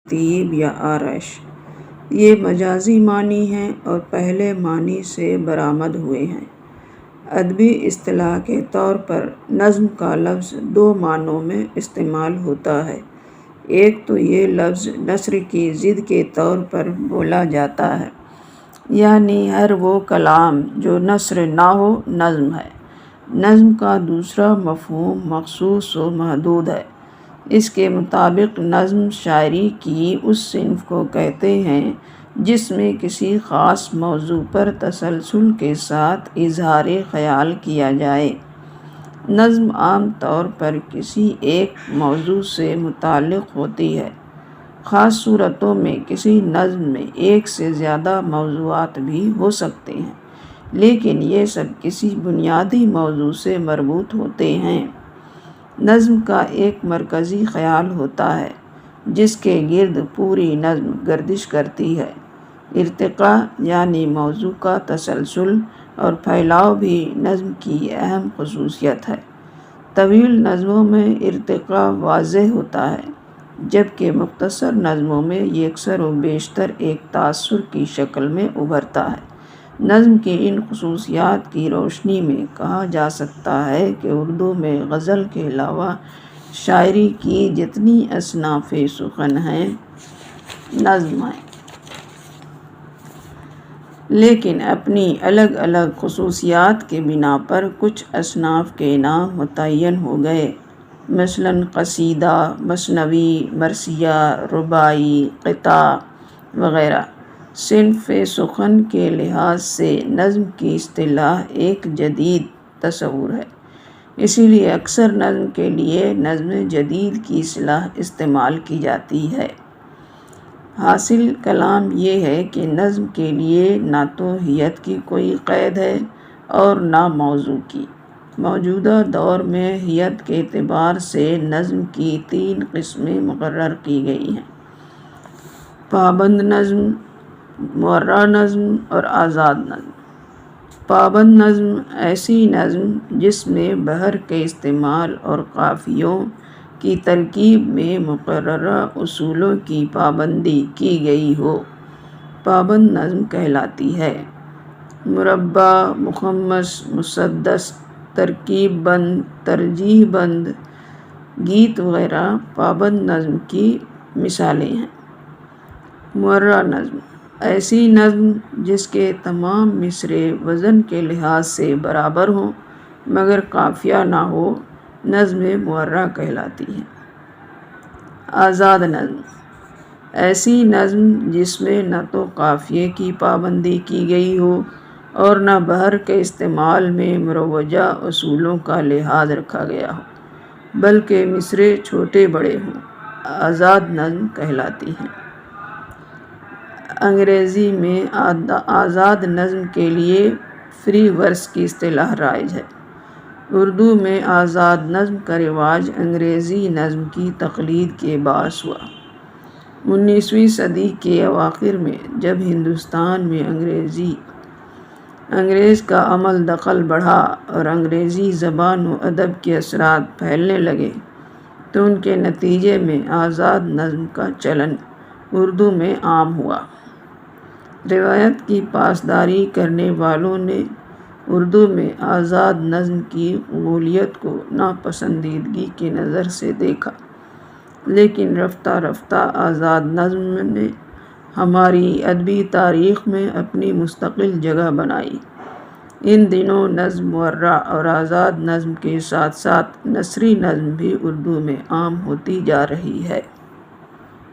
ترتیب یا آرائش۔ یہ مجازی معنی ہیں اور پہلے معنی سے برآمد ہوئے ہیں۔ ادبی اصطلاح کے طور پر نظم کا لفظ دو معنوں میں استعمال ہوتا ہے۔ ایک تو یہ لفظ نثر کی ضد کے طور پر بولا جاتا ہے، یعنی ہر وہ کلام جو نثر نہ ہو نظم ہے۔ نظم کا دوسرا مفہوم مخصوص و محدود ہے۔ اس کے مطابق نظم شاعری کی اس صنف کو کہتے ہیں جس میں کسی خاص موضوع پر تسلسل کے ساتھ اظہار خیال کیا جائے۔ نظم عام طور پر کسی ایک موضوع سے متعلق ہوتی ہے۔ خاص صورتوں میں کسی نظم میں ایک سے زیادہ موضوعات بھی ہو سکتے ہیں، لیکن یہ سب کسی بنیادی موضوع سے مربوط ہوتے ہیں۔ نظم کا ایک مرکزی خیال ہوتا ہے جس کے گرد پوری نظم گردش کرتی ہے۔ ارتقاء یعنی موضوع کا تسلسل اور پھیلاؤ بھی نظم کی اہم خصوصیت ہے۔ طویل نظموں میں ارتقاء واضح ہوتا ہے، جبکہ مختصر نظموں میں یہ اکثر و بیشتر ایک تاثر کی شکل میں ابھرتا ہے۔ نظم کی ان خصوصیات کی روشنی میں کہا جا سکتا ہے کہ اردو میں غزل کے علاوہ شاعری کی جتنی اصناف سخن ہیں، نظم ہیں، لیکن اپنی الگ الگ خصوصیات کی بنا پر کچھ اصناف کے نام متعین ہو گئے، مثلاً قصیدہ، مثنوی، مرثیہ، رباعی، قطعہ وغیرہ۔ صنف سخن کے لحاظ سے نظم کی اصطلاح ایک جدید تصور ہے، اسی لیے اکثر نظم کے لیے نظم جدید کی اصطلاح استعمال کی جاتی ہے۔ حاصل کلام یہ ہے کہ نظم کے لیے نہ تو حیت کی کوئی قید ہے اور نہ موضوع کی۔ موجودہ دور میں حیت کے اعتبار سے نظم کی تین قسمیں مقرر کی گئی ہیں: پابند نظم، معرّہ نظم اور آزاد نظم۔ پابند نظم ایسی نظم جس میں بحر کے استعمال اور قافیوں کی ترکیب میں مقررہ اصولوں کی پابندی کی گئی ہو، پابند نظم کہلاتی ہے۔ مربع، مخمس، مسدس، ترکیب بند، ترجیح بند گیت وغیرہ پابند نظم کی مثالیں ہیں۔ معرّہ نظم ایسی نظم جس کے تمام مصرعے وزن کے لحاظ سے برابر ہوں مگر قافیہ نہ ہو، نظم معرّہ کہلاتی ہے۔ آزاد نظم ایسی نظم جس میں نہ تو قافیے کی پابندی کی گئی ہو اور نہ بحر کے استعمال میں مروجہ اصولوں کا لحاظ رکھا گیا ہو بلکہ مصرعے چھوٹے بڑے ہوں، آزاد نظم کہلاتی ہیں۔ انگریزی میں آزاد نظم کے لیے فری ورس کی اصطلاح رائج ہے۔ اردو میں آزاد نظم کا رواج انگریزی نظم کی تقلید کے باعث ہوا۔ 19ویں صدی کے اواخر میں جب ہندوستان میں انگریز کا عمل دخل بڑھا اور انگریزی زبان و ادب کے اثرات پھیلنے لگے تو ان کے نتیجے میں آزاد نظم کا چلن اردو میں عام ہوا۔ روایت کی پاسداری کرنے والوں نے اردو میں آزاد نظم کی قبولیت کو ناپسندیدگی کی نظر سے دیکھا، لیکن رفتہ رفتہ آزاد نظم نے ہماری ادبی تاریخ میں اپنی مستقل جگہ بنائی۔ ان دنوں نظم معرّہ اور آزاد نظم کے ساتھ ساتھ نثری نظم بھی اردو میں عام ہوتی جا رہی ہے۔